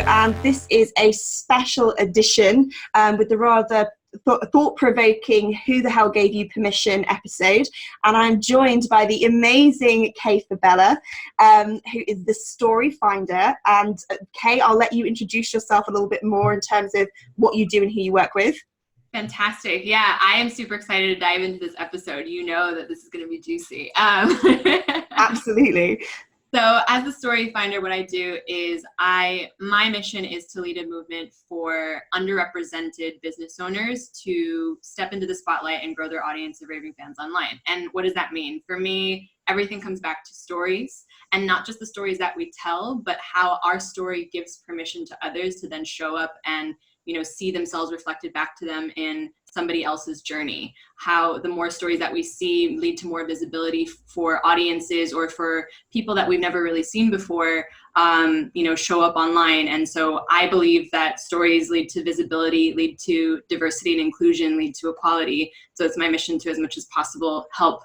and this is a special edition with the rather thought-provoking Who the Hell Gave You Permission episode, and I'm joined by the amazing Kay Fabella, who is the story finder. And Kay, I'll let you introduce yourself a little bit more in terms of what you do and who you work with. Fantastic. Yeah, I am super excited to dive into this episode. You know that this is going to be juicy. Absolutely. So as a story finder, what I do is my mission is to lead a movement for underrepresented business owners to step into the spotlight and grow their audience of raving fans online. And what does that mean? For me, everything comes back to stories, and not just the stories that we tell, but how our story gives permission to others to then show up and, see themselves reflected back to them in somebody else's journey. How the more stories that we see lead to more visibility for audiences or for people that we've never really seen before, show up online. And so I believe that stories lead to visibility, lead to diversity and inclusion, lead to equality. So it's my mission to, as much as possible, help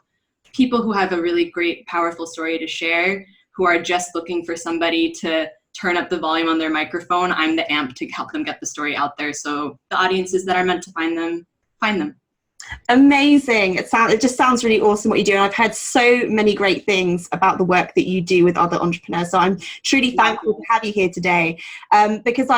people who have a really great, powerful story to share, who are just looking for somebody to turn up the volume on their microphone. I'm the amp to help them get the story out there. So the audiences that are meant to find them. Amazing. It just sounds really awesome what you do. And I've heard so many great things about the work that you do with other entrepreneurs. So I'm truly thankful to have you here today, because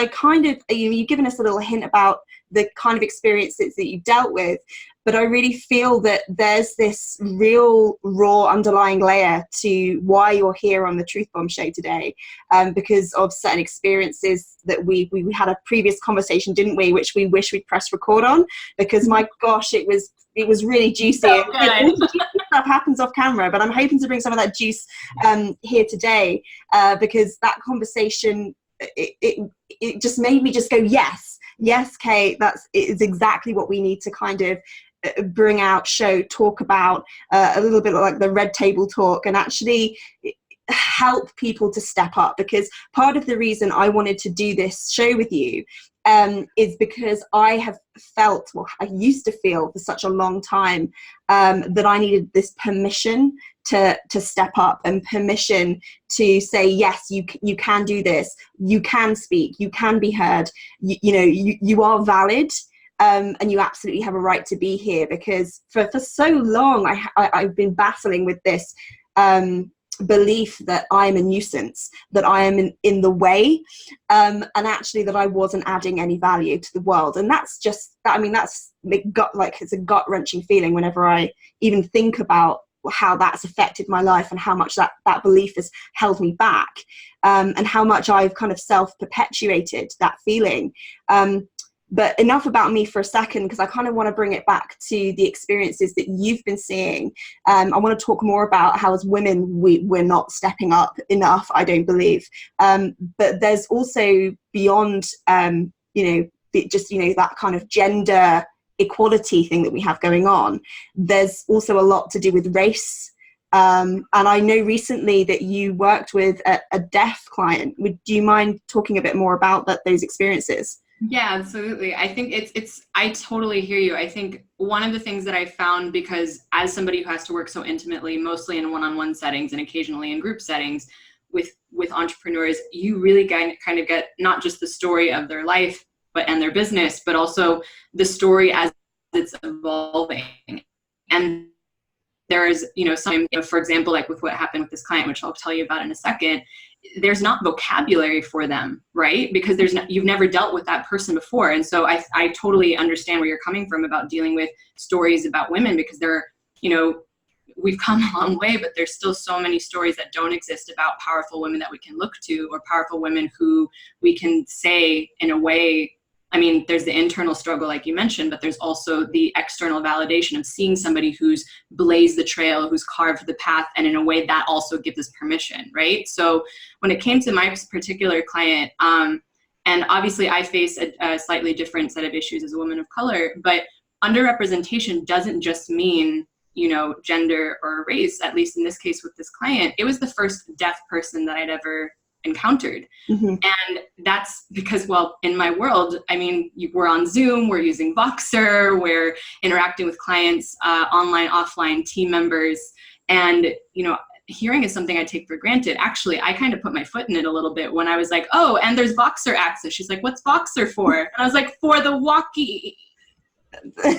you've given us a little hint about the kind of experiences that you've dealt with, but I really feel that there's this real raw underlying layer to why you're here on the TruthBomb Show today, because of certain experiences that we had a previous conversation, didn't we, which we wish we'd press record on, because my gosh, it was really juicy. So Stuff happens off camera, but I'm hoping to bring some of that juice here today, because that conversation, it just made me just go, yes, Kate, it's exactly what we need to kind of bring out, talk about, a little bit like the red table talk, and actually help people to step up. Because part of the reason I wanted to do this show with you is because I have felt, I used to feel for such a long time, that I needed this permission to step up, and permission to say, yes, you can do this, you can speak, you can be heard, you are valid, and you absolutely have a right to be here. Because for so long I've been battling with this belief that I'm a nuisance, that I am in the way, and actually that I wasn't adding any value to the world. And that's it's a gut-wrenching feeling whenever I even think about how that's affected my life, and how much that belief has held me back, and how much I've kind of self-perpetuated that feeling. But enough about me for a second, because I kind of want to bring it back to the experiences that you've been seeing. I want to talk more about how as women we're not stepping up enough, I don't believe. But there's also beyond, that kind of gender equality thing that we have going on. There's also a lot to do with race. And I know recently that you worked with a deaf client. Do you mind talking a bit more about those experiences? Yeah, absolutely. I think I totally hear you. I think one of the things that I found, because as somebody who has to work so intimately, mostly in one-on-one settings and occasionally in group settings with entrepreneurs, you really kind of get not just the story of their life and their business, but also the story as it's evolving. And there's, for example, like with what happened with this client, which I'll tell you about in a second, there's not vocabulary for them, right? Because you've never dealt with that person before. And so I totally understand where you're coming from about dealing with stories about women, because we've come a long way, but there's still so many stories that don't exist about powerful women that we can look to, or powerful women who we can say in a way. I mean, there's the internal struggle, like you mentioned, but there's also the external validation of seeing somebody who's blazed the trail, who's carved the path, and in a way that also gives us permission, right? So when it came to my particular client, and obviously I face a slightly different set of issues as a woman of color, but underrepresentation doesn't just mean, gender or race. At least in this case with this client, it was the first deaf person that I'd ever encountered. Mm-hmm. And that's because, in my world, I mean, we're on Zoom, we're using Voxer, we're interacting with clients, online, offline, team members. And, hearing is something I take for granted. Actually, I kind of put my foot in it a little bit when I was like, oh, and there's Voxer access. She's like, what's Voxer for? And I was like, for the walkie. Right?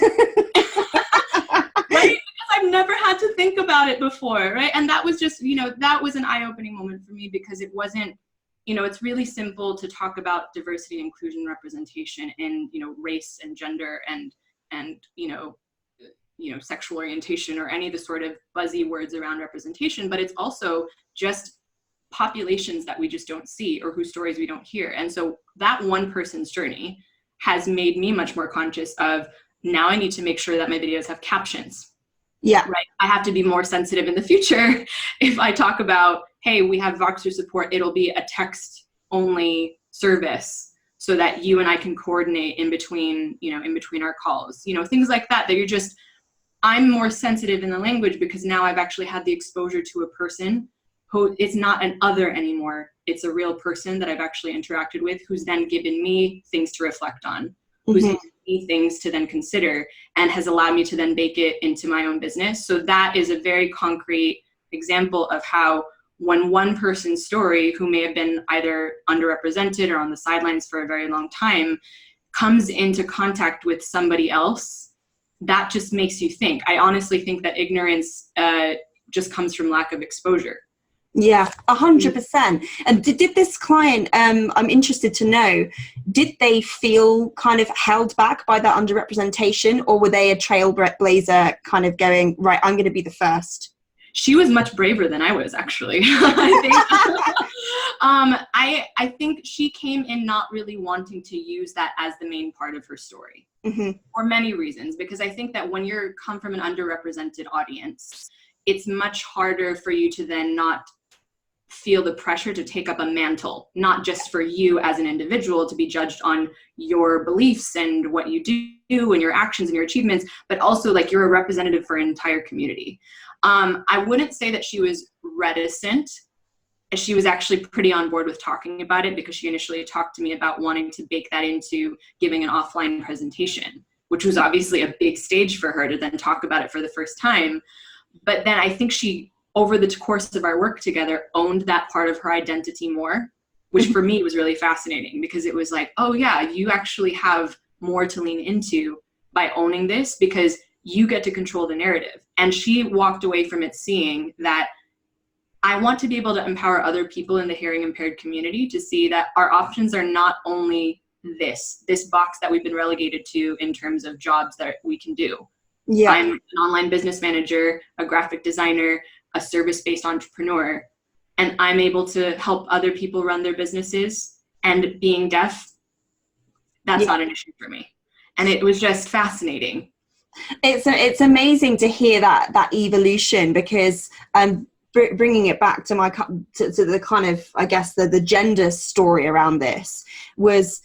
Because I've never had to think about it before, right? And that was just, that was an eye-opening moment for me, because it wasn't, it's really simple to talk about diversity, inclusion, representation in, race and gender and sexual orientation or any of the sort of buzzy words around representation, but it's also just populations that we just don't see or whose stories we don't hear. And so that one person's journey has made me much more conscious of, now I need to make sure that my videos have captions. Yeah. Right. I have to be more sensitive in the future. If I talk about, hey, we have Voxer support, it'll be a text only service so that you and I can coordinate in between our calls, things like that, I'm more sensitive in the language because now I've actually had the exposure to a person who it's not an other anymore. It's a real person that I've actually interacted with, who's then given me things to reflect on, who's given me things to then consider, and has allowed me to then bake it into my own business. So that is a very concrete example of how when one person's story, who may have been either underrepresented or on the sidelines for a very long time, comes into contact with somebody else, that just makes you think. I honestly think that ignorance just comes from lack of exposure. Yeah, 100%. And did this client, I'm interested to know, did they feel kind of held back by that underrepresentation, or were they a trailblazer kind of going, right, I'm going to be the first? She was much braver than I was, actually. I think she came in not really wanting to use that as the main part of her story. For many reasons, because I think that when you come from an underrepresented audience, it's much harder for you to then not feel the pressure to take up a mantle, not just for you as an individual to be judged on your beliefs and what you do and your actions and your achievements, but also like you're a representative for an entire community. I wouldn't say that she was reticent. She was actually pretty on board with talking about it, because she initially talked to me about wanting to bake that into giving an offline presentation, which was obviously a big stage for her to then talk about it for the first time. But then I think she, over the course of our work together, owned that part of her identity more, which for me was really fascinating, because it was like, oh yeah, you actually have more to lean into by owning this, because you get to control the narrative. And she walked away from it seeing that I want to be able to empower other people in the hearing impaired community to see that our options are not only this box that we've been relegated to in terms of jobs that we can do. Yeah. I'm an online business manager, a graphic designer, a service-based entrepreneur, and I'm able to help other people run their businesses. And being deaf, that's not an issue for me. And it was just fascinating. It's amazing to hear that evolution, because bringing it back to to the kind of, I guess, the gender story around this was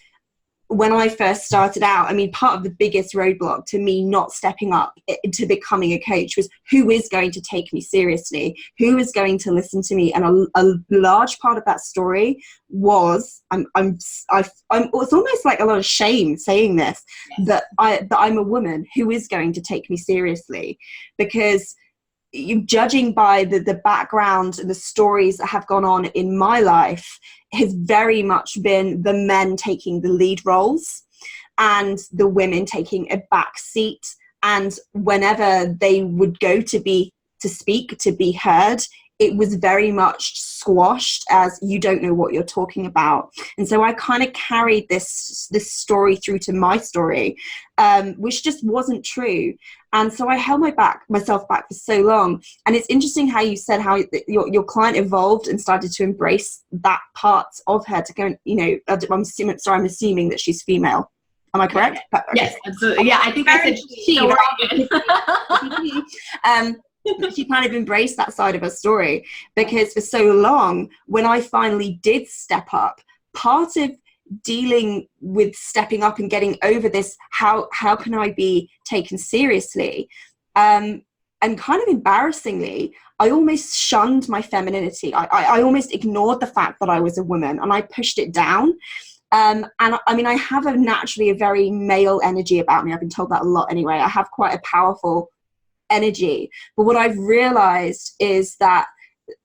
when I first started out. I mean, part of the biggest roadblock to me not stepping up to becoming a coach was, who is going to take me seriously? Who is going to listen to me? And a large part of that story was, it's almost like a lot of shame saying this, that I'm a woman. Who is going to take me seriously? Because judging by the background and the stories that have gone on in my life, has very much been the men taking the lead roles and the women taking a back seat. And whenever they would go to speak, to be heard, it was very much squashed as, you don't know what you're talking about. And so I kind of carried this story through to my story, which just wasn't true. And so I held myself back for so long. And it's interesting how you said how your client evolved and started to embrace that part of her, to go, I'm assuming that she's female. Am I correct? Yeah. Yes, absolutely. Yeah, I think I said she. So she kind of embraced that side of her story, because for so long, when I finally did step up, part of dealing with stepping up and getting over this, how can I be taken seriously, and kind of embarrassingly, I almost shunned my femininity. I almost ignored the fact that I was a woman, and I pushed it down. And I mean, I have naturally a very male energy about me. I've been told that a lot anyway. I have quite a powerful energy. But what I've realized is that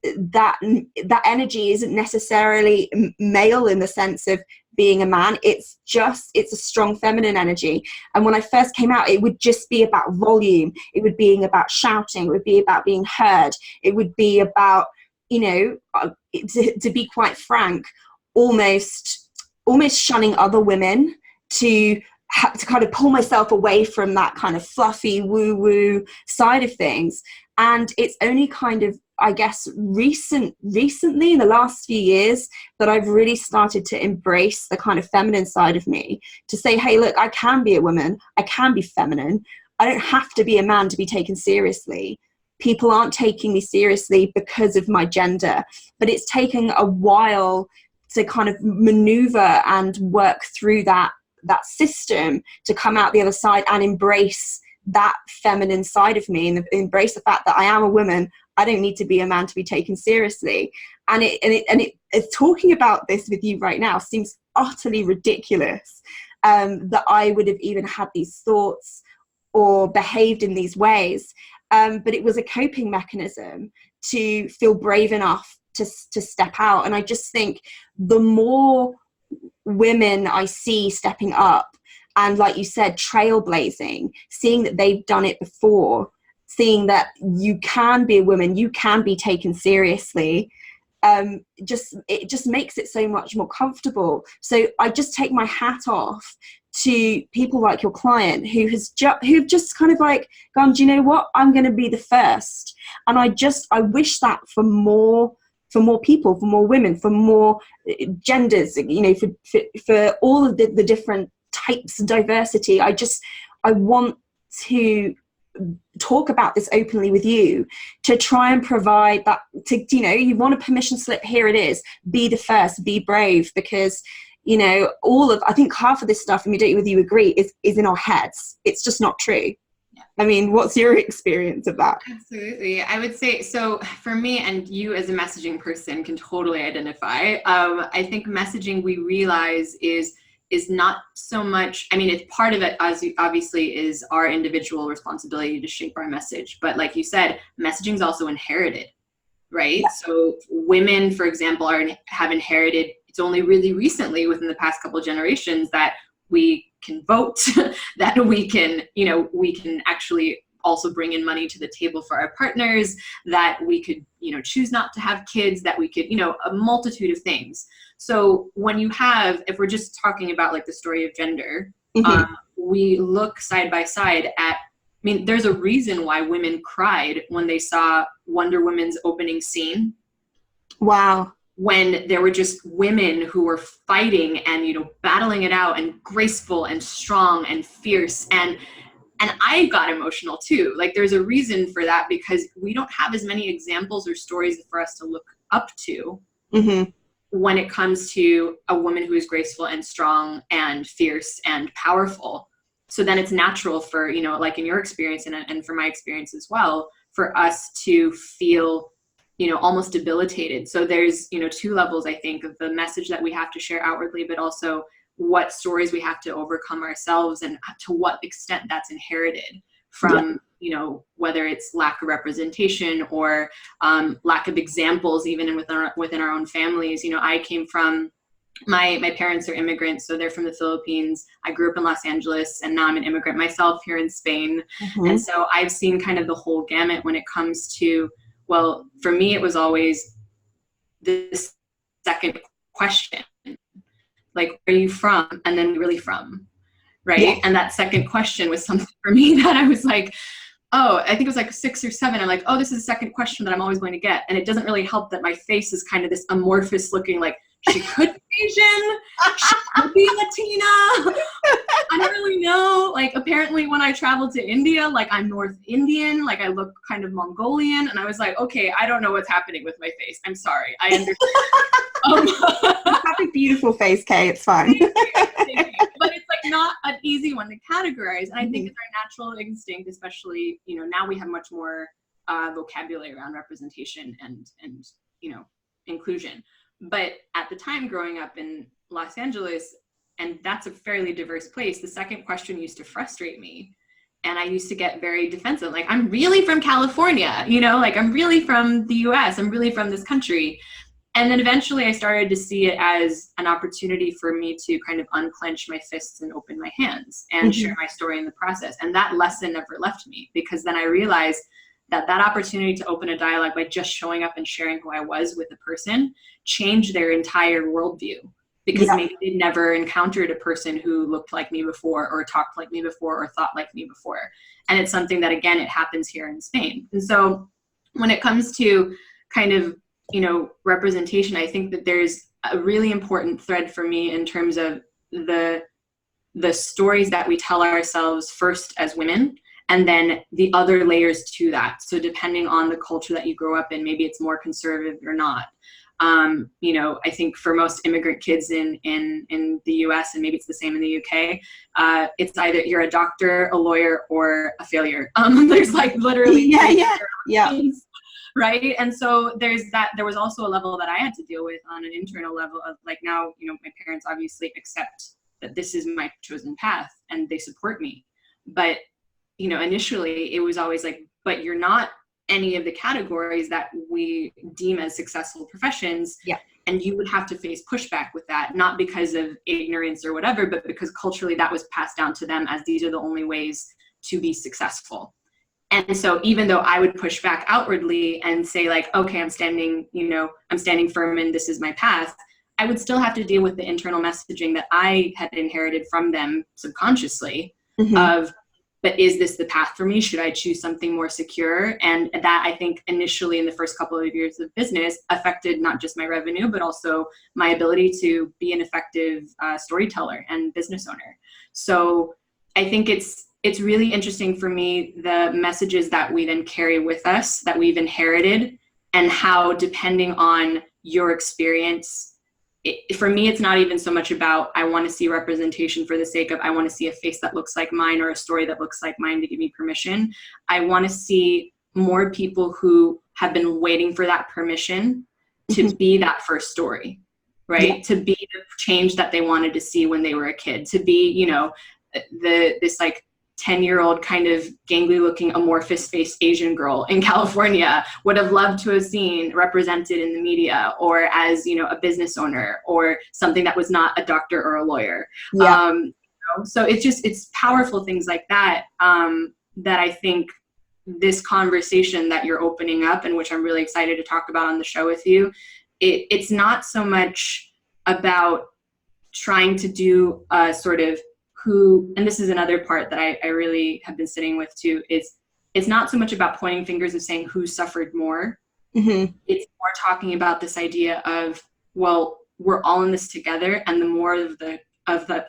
that energy isn't necessarily male in the sense of being a man. It's a strong feminine energy. And when I first came out, it would just be about volume. It would be about shouting. It would be about being heard. It would be about, to be quite frank, almost shunning other women, to kind of pull myself away from that kind of fluffy woo-woo side of things. And it's only kind of, I guess, recently in the last few years that I've really started to embrace the kind of feminine side of me, to say, hey, look, I can be a woman. I can be feminine. I don't have to be a man to be taken seriously. People aren't taking me seriously because of my gender, but it's taken a while to kind of maneuver and work through that system to come out the other side and embrace that feminine side of me, and embrace the fact that I am a woman. I don't need to be a man to be taken seriously. And talking about this with you right now seems utterly ridiculous, that I would have even had these thoughts or behaved in these ways. But it was a coping mechanism to feel brave enough to step out. And I just think the more women I see stepping up, and like you said, trailblazing, seeing that they've done it before, seeing that you can be a woman, you can be taken seriously, it just makes it so much more comfortable. So I just take my hat off to people like your client who've just kind of like gone, do you know what, I'm going to be the first. And I wish that for more people, for more women, for more genders, for all of the different types of diversity. I want to talk about this openly with you, to try and provide that, you want a permission slip, here it is, be the first, be brave, because I think half of this stuff, and whether you agree, is in our heads. It's just not true. Yeah. I mean, what's your experience of that? Absolutely. I would say, so for me, and you as a messaging person can totally identify, I think messaging, we realize is not so much, it's part of it, as obviously, is our individual responsibility to shape our message. But like you said, messaging is also inherited, right? Yeah. So women, for example, have inherited. It's only really recently, within the past couple of generations, that we can vote, that we can actually also bring in money to the table for our partners, that we could, choose not to have kids, that we could, a multitude of things. So when if we're just talking about like the story of gender, mm-hmm. We look side by side at, there's a reason why women cried when they saw Wonder Woman's opening scene. Wow. When there were just women who were fighting and, battling it out, and graceful and strong and fierce. And I got emotional too. Like, there's a reason for that, because we don't have as many examples or stories for us to look up to, mm-hmm. when it comes to a woman who is graceful and strong and fierce and powerful. So then it's natural for, like in your experience and for my experience as well, for us to feel, almost debilitated. So there's, two levels, I think, of the message that we have to share outwardly, but also what stories we have to overcome ourselves, and to what extent that's inherited from, whether it's lack of representation or lack of examples, even within our own families. I came from, my parents are immigrants, so they're from the Philippines. I grew up in Los Angeles, and now I'm an immigrant myself here in Spain. Mm-hmm. And so I've seen kind of the whole gamut when it comes to, well, for me, it was always this second question, like, where are you from? And then, really from, right? Yeah. And that second question was something for me that I was like, oh, I think it was like 6 or 7. I'm like, oh, this is the second question that I'm always going to get. And it doesn't really help that my face is kind of this amorphous looking, like, she could be Asian, she could be Latina. I don't really know. Like, apparently when I traveled to India, like, I'm North Indian, like, I look kind of Mongolian. And I was like, okay, I don't know what's happening with my face. I'm sorry. I understand. Have a beautiful face, Kay. It's fine. Thank you. But it's like not an easy one to categorize. And I think it's our natural instinct, especially, now we have much more vocabulary around representation and inclusion. But at the time, growing up in Los Angeles, and that's a fairly diverse place, the second question used to frustrate me. And I used to get very defensive, like, I'm really from California, you know, like, I'm really from the US, I'm really from this country. And then eventually I started to see it as an opportunity for me to kind of unclench my fists and open my hands and share my story in the process. And that lesson never left me, because then I realized that opportunity to open a dialogue by just showing up and sharing who I was with a person changed their entire worldview, because maybe they'd never encountered a person who looked like me before, or talked like me before, or thought like me before. And it's something that, again, it happens here in Spain. And so when it comes to kind of, you know, representation, I think that there's a really important thread for me in terms of the stories that we tell ourselves first as women, and then the other layers to that. So depending on the culture that you grow up in, maybe it's more conservative or not. You know, I think for most immigrant kids in the US, and maybe it's the same in the UK, it's either you're a doctor, a lawyer, or a failure. There's like literally right? And so there was also a level that I had to deal with on an internal level of, like, now, you know, my parents obviously accept that this is my chosen path and they support me. But, you know, initially it was always like, but you're not any of the categories that we deem as successful professions. Yeah. And you would have to face pushback with that, not because of ignorance or whatever, but because culturally that was passed down to them as these are the only ways to be successful. And so even though I would push back outwardly and say, like, okay, I'm standing firm and this is my path, I would still have to deal with the internal messaging that I had inherited from them subconsciously of, but is this the path for me? Should I choose something more secure? And that, I think, initially in the first couple of years of business affected not just my revenue, but also my ability to be an effective storyteller and business owner. So I think it's really interesting for me, the messages that we then carry with us that we've inherited, and how, depending on your experience, for me, it's not even so much about, I want to see representation for the sake of, I want to see a face that looks like mine or a story that looks like mine to give me permission. I want to see more people who have been waiting for that permission to be that first story, right? To be the change that they wanted to see when they were a kid, to be, you know, this like 10-year-old kind of gangly looking amorphous faced Asian girl in California would have loved to have seen represented in the media, or as, you know, a business owner, or something that was not a doctor or a lawyer. You know? So it's powerful things like that, that I think this conversation that you're opening up, and which I'm really excited to talk about on the show with you, it's not so much about trying to do a sort of and this is another part that I really have been sitting with too, is it's not so much about pointing fingers and saying who suffered more. It's more talking about this idea of, well, we're all in this together, and the more of the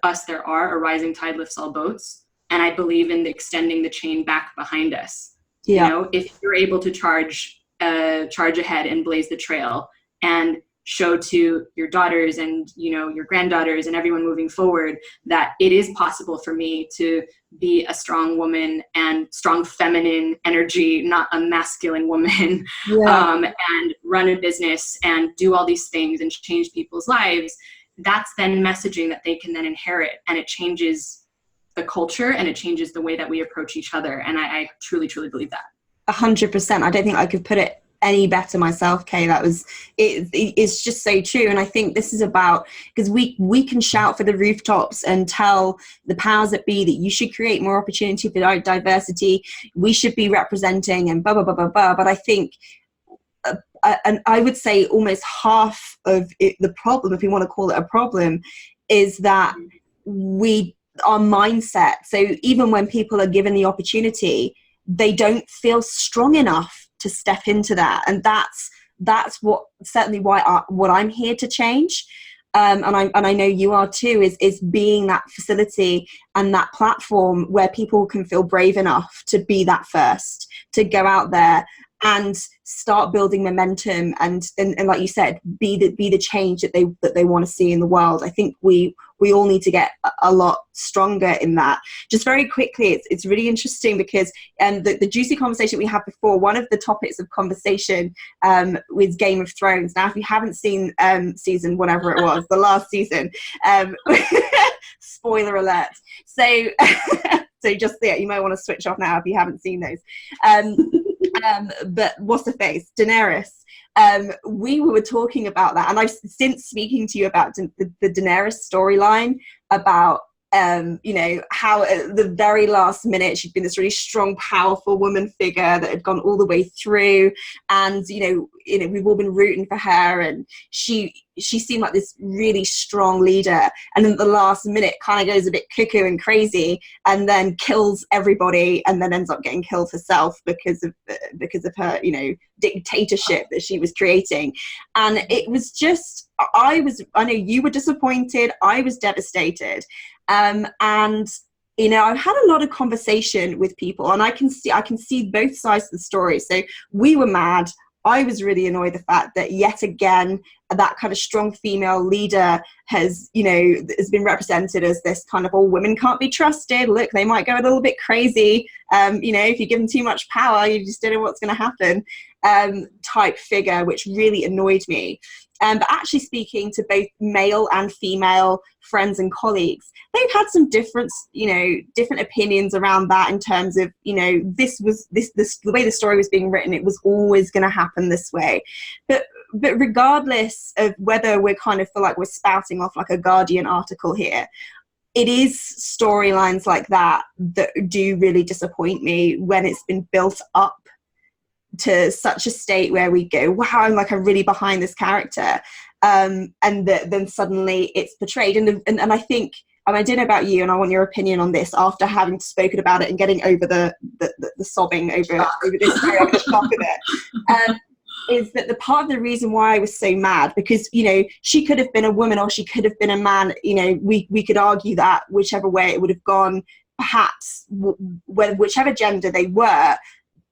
us there are, a rising tide lifts all boats. And I believe in extending the chain back behind us. You know, if you're able to charge ahead and blaze the trail and show to your daughters and, you know, your granddaughters and everyone moving forward that it is possible for me to be a strong woman and strong feminine energy, not a masculine woman, and run a business and do all these things and change people's lives, that's then messaging that they can then inherit, and it changes the culture and it changes the way that we approach each other. And I truly, truly believe that. 100%. I don't think I could put it any better myself, Kay. That was it's just so true. And I think this is about, because we can shout for the rooftops and tell the powers that be that you should create more opportunity for diversity, we should be representing, and blah blah blah blah blah. But I think and I would say almost half of it, the problem, if we want to call it a problem, is that our mindset. So even when people are given the opportunity, they don't feel strong enough to step into that. And that's what certainly what I'm here to change. And I know you are too, is being that facility and that platform where people can feel brave enough to be that first, to go out there and start building momentum and like you said, be the change that they want to see in the world. I think we all need to get a lot stronger in that. Just very quickly, it's really interesting because the juicy conversation we had before, one of the topics of conversation was Game of Thrones. Now, if you haven't seen season whatever it was, the last season, Spoiler alert. So, so just yeah, you might want to switch off now if you haven't seen those. But what's the face? Daenerys. We were talking about that, and I've since speaking to you about the Daenerys storyline, about you know, how at the very last minute she'd been this really strong, powerful woman figure that had gone all the way through, and you know we've all been rooting for her, and she seemed like this really strong leader, and then at the last minute kind of goes a bit cuckoo and crazy, and then kills everybody, and then ends up getting killed herself because of her, you know, dictatorship that she was creating. And it was just, I know you were disappointed, I was devastated. And you know, I've had a lot of conversation with people, and I can see both sides of the story. So we were mad. I was really annoyed the fact that yet again that kind of strong female leader has been represented as this kind of, all women can't be trusted. Look, they might go a little bit crazy. You know, if you give them too much power, you just don't know what's going to happen. Type figure, which really annoyed me. But actually speaking to both male and female friends and colleagues, they've had some different opinions around that, in terms of, you know, this the way the story was being written, it was always going to happen this way. But regardless of whether we're kind of feel like we're spouting off like a Guardian article here, it is storylines like that that do really disappoint me, when it's been built up to such a state where we go, wow, I'm really behind this character, and then suddenly it's portrayed. And I think, I don't know about you, and I want your opinion on this after having spoken about it and getting over the sobbing over this the shock of it. Is that the part of the reason why I was so mad? Because, you know, she could have been a woman or she could have been a man. You know, we could argue that whichever way it would have gone, perhaps whichever gender they were,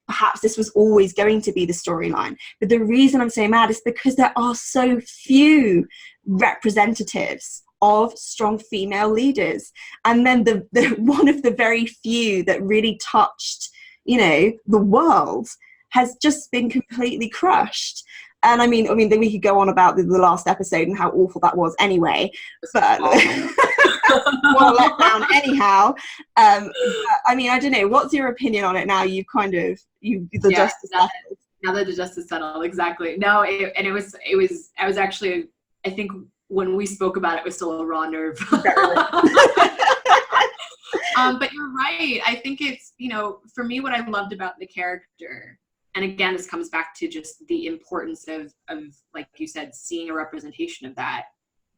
perhaps this was always going to be the storyline. But the reason I'm so mad is because there are so few representatives of strong female leaders. And then the one of the very few that really touched, you know, the world, has just been completely crushed. And I mean, then we could go on about the last episode and how awful that was anyway. But what a letdown anyhow. I mean, I don't know. What's your opinion on it now? The dust is settled. Now that the dust is settled, exactly. No, I was actually, I think when we spoke about it, was still a raw nerve. But you're right. I think it's, you know, for me, what I loved about the character, and again, this comes back to just the importance of, like you said, seeing a representation of that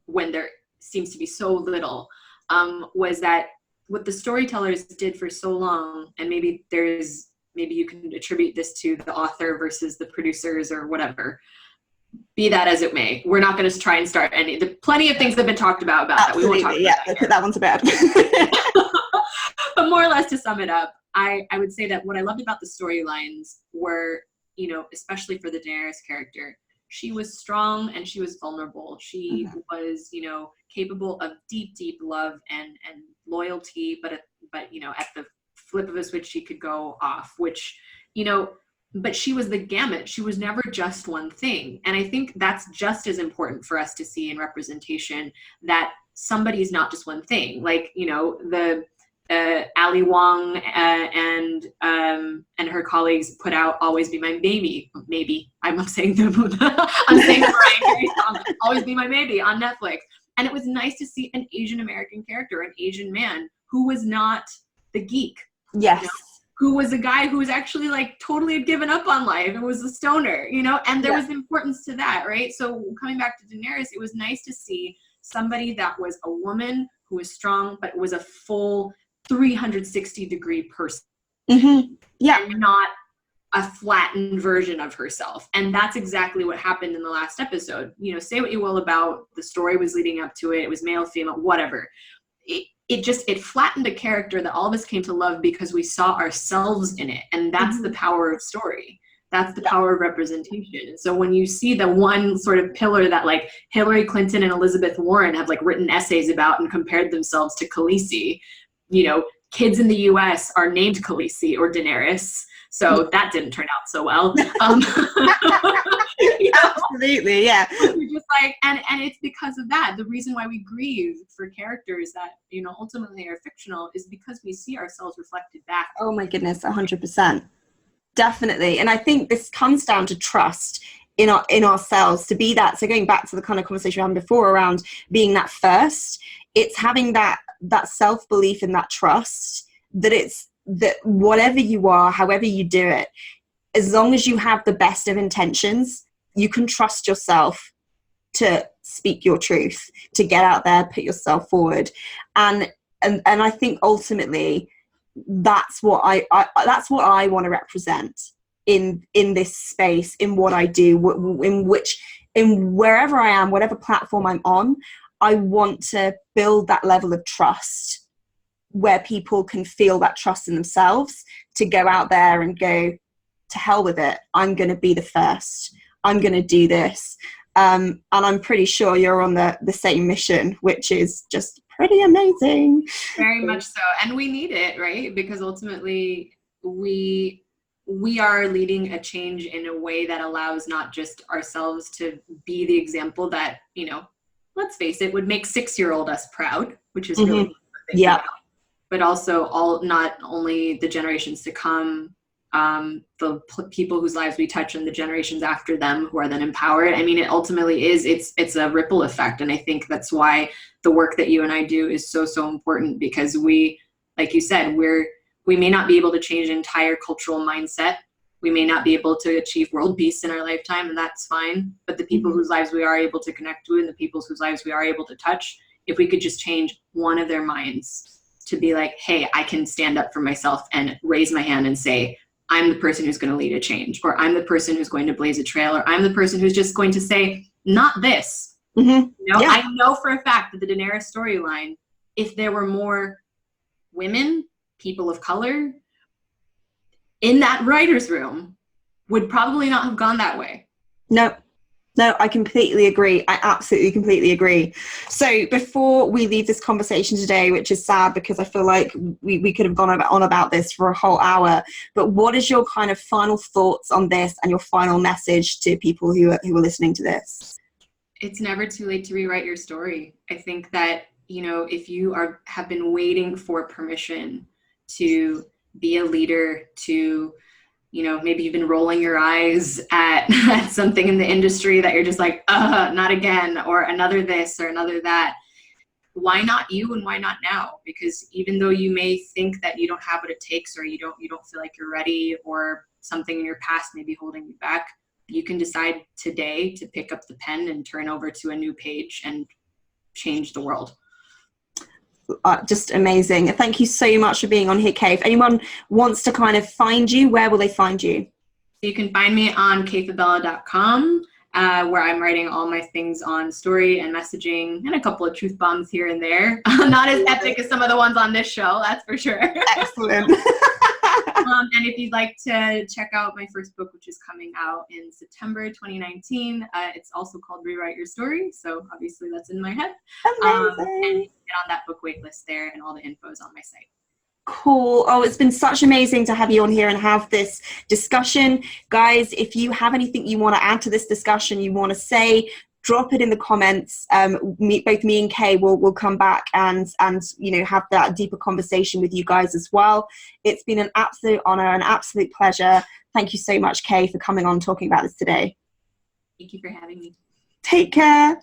when there seems to be so little, was that what the storytellers did for so long, and maybe you can attribute this to the author versus the producers or whatever, be that as it may. We're not going to try and start plenty of things have been talked about Absolutely, that. We won't talk about that one's a bad. But more or less, to sum it up, I would say that what I loved about the storylines were, you know, especially for the Daenerys character, she was strong and she was vulnerable. She was, you know, capable of deep, deep love and loyalty, but you know, at the flip of a switch, she could go off, which, you know, but she was the gamut. She was never just one thing. And I think that's just as important for us to see in representation, that somebody's not just one thing. Like, you know, the Ali Wong and her colleagues put out "Always Be My Baby." Maybe I'm saying the Mariah Carey song "Always Be My Baby" on Netflix, and it was nice to see an Asian American character, an Asian man who was not the geek. Yes. You know? Who was a guy who was actually like totally had given up on life and was a stoner, you know, and there was importance to that, right? So coming back to Daenerys, it was nice to see somebody that was a woman who was strong, but was a full 360-degree person. Mm-hmm. Yeah. And not a flattened version of herself. And that's exactly what happened in the last episode. You know, say what you will about the story was leading up to it. It was male, female, whatever. It flattened a character that all of us came to love because we saw ourselves in it. And that's the power of story. That's the power of representation. And so when you see the one sort of pillar that like Hillary Clinton and Elizabeth Warren have like written essays about and compared themselves to Khaleesi, you know, kids in the US are named Khaleesi or Daenerys. So that didn't turn out so well. Absolutely, yeah. We're just like, and it's because of that. The reason why we grieve for characters that, ultimately are fictional is because we see ourselves reflected back. Oh my goodness, 100%. Definitely. And I think this comes down to trust in ourselves to be that. So going back to the kind of conversation we had before around being that first, it's having that self-belief and that trust that whatever you are, however you do it, as long as you have the best of intentions, you can trust yourself to speak your truth, to get out there, put yourself forward. And I think ultimately that's what I want to represent in this space, in what I do, in wherever I am, whatever platform I'm on. I want to build that level of trust where people can feel that trust in themselves to go out there and go, to hell with it, I'm going to be the first, I'm going to do this. And I'm pretty sure you're on the same mission, which is just pretty amazing. Very much so. And we need it, right? Because ultimately we are leading a change in a way that allows not just ourselves to be the example that, let's face it, would make 6-year-old us proud, which is really yeah. But also not only the generations to come, the people whose lives we touch and the generations after them who are then empowered. I mean, it ultimately it's a ripple effect. And I think that's why the work that you and I do is so, so important, because we, like you said, we may not be able to change an entire cultural mindset. We may not be able to achieve world peace in our lifetime, and that's fine. But the people whose lives we are able to connect to and the people whose lives we are able to touch, if we could just change one of their minds to be like, hey, I can stand up for myself and raise my hand and say, I'm the person who's going to lead a change, or I'm the person who's going to blaze a trail, or I'm the person who's just going to say, not this. Mm-hmm. Yeah. I know for a fact that the Daenerys storyline, if there were more women, people of color in that writer's room, would probably not have gone that way. No, I completely agree. I absolutely completely agree. So before we leave this conversation today, which is sad because I feel like we could have gone on about this for a whole hour, but what is your kind of final thoughts on this and your final message to people who are listening to this? It's never too late to rewrite your story. I think that, if you have been waiting for permission to be a leader, to maybe you've been rolling your eyes at something in the industry that you're just like, not again, or another this or another that. Why not you, and why not now? Because even though you may think that you don't have what it takes, or you don't feel like you're ready, or something in your past may be holding you back, you can decide today to pick up the pen and turn over to a new page and change the world. Just amazing. Thank you so much for being on here, Kay. If anyone wants to kind of find you, where will they find you? You can find me on kayfabella.com, where I'm writing all my things on story and messaging and a couple of truth bombs here and there. Not as epic as some of the ones on this show, that's for sure. Excellent. And if you'd like to check out my first book, which is coming out in September 2019, it's also called Rewrite Your Story. So obviously that's in my head. Amazing. And get on that book waitlist there, and all the info is on my site. Cool. Oh, it's been such amazing to have you on here and have this discussion. Guys, if you have anything you want to add to this discussion, you want to say, drop it in the comments. Both me and Kay will come back and have that deeper conversation with you guys as well. It's been an absolute honor, an absolute pleasure. Thank you so much, Kay, for coming on talking about this today. Thank you for having me. Take care.